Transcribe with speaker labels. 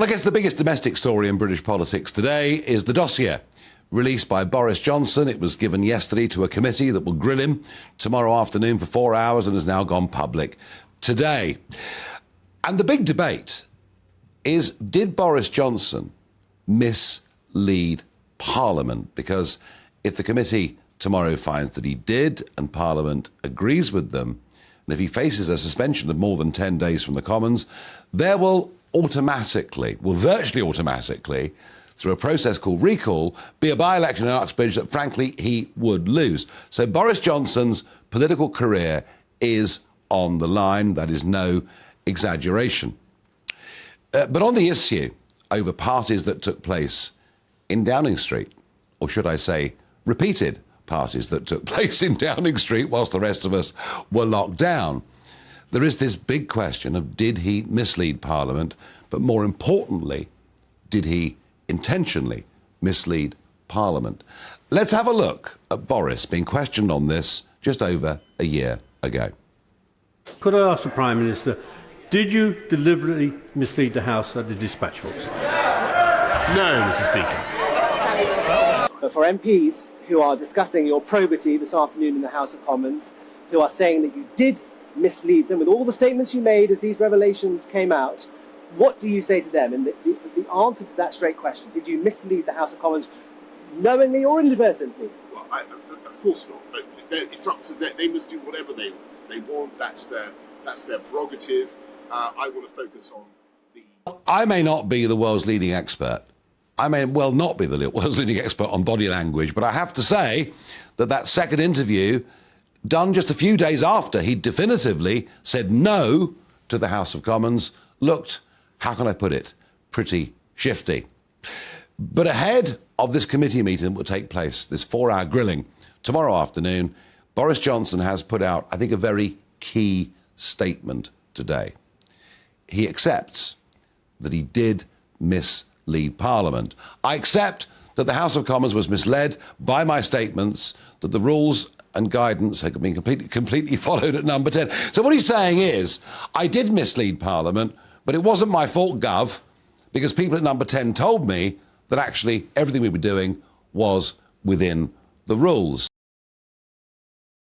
Speaker 1: Well, I guess the biggest domestic story in British politics today is the dossier released by Boris Johnson. It was given yesterday to a committee that will grill him tomorrow afternoon for 4 hours and has now gone public today. And the big debate is, did Boris Johnson mislead Parliament? Because if the committee tomorrow finds that he did and Parliament agrees with them, and if he faces a suspension of more than 10 days from the Commons, there will virtually automatically, through a process called recall, be a by-election in Uxbridge that, frankly, he would lose. So Boris Johnson's political career is on the line. That is no exaggeration. But on the issue over parties that took place in Downing Street, or should I say repeated parties that took place in Downing Street whilst the rest of us were locked down, there is this big question of, did he mislead Parliament? But more importantly, did he intentionally mislead Parliament? Let's have a look at Boris being questioned on this just over a year ago.
Speaker 2: Could I ask the Prime Minister, did you deliberately mislead the House at the dispatch box?
Speaker 3: No, Mr. Speaker.
Speaker 4: But for MPs who are discussing your probity this afternoon in the House of Commons, who are saying that you did mislead them with all the statements you made as these revelations came out, what do you say to them? And the answer to that straight question, did you mislead the House of Commons knowingly or inadvertently?
Speaker 3: Well, of course not. But it's up to them. They must do whatever they want. That's their prerogative. I want to focus on the...
Speaker 1: I may not be the world's leading expert. I may well not be the world's leading expert on body language, but I have to say that second interview, done just a few days after he definitively said no to the House of Commons, looked, how can I put it, pretty shifty. But ahead of this committee meeting that will take place, this 4-hour grilling tomorrow afternoon, Boris Johnson has put out, I think, a very key statement today. He accepts that he did mislead Parliament. I accept that the House of Commons was misled by my statements, that the rules and guidance had been completely followed at number 10. So what he's saying is, I did mislead Parliament, but it wasn't my fault, Gov, because people at number 10 told me that actually everything we were doing was within the rules.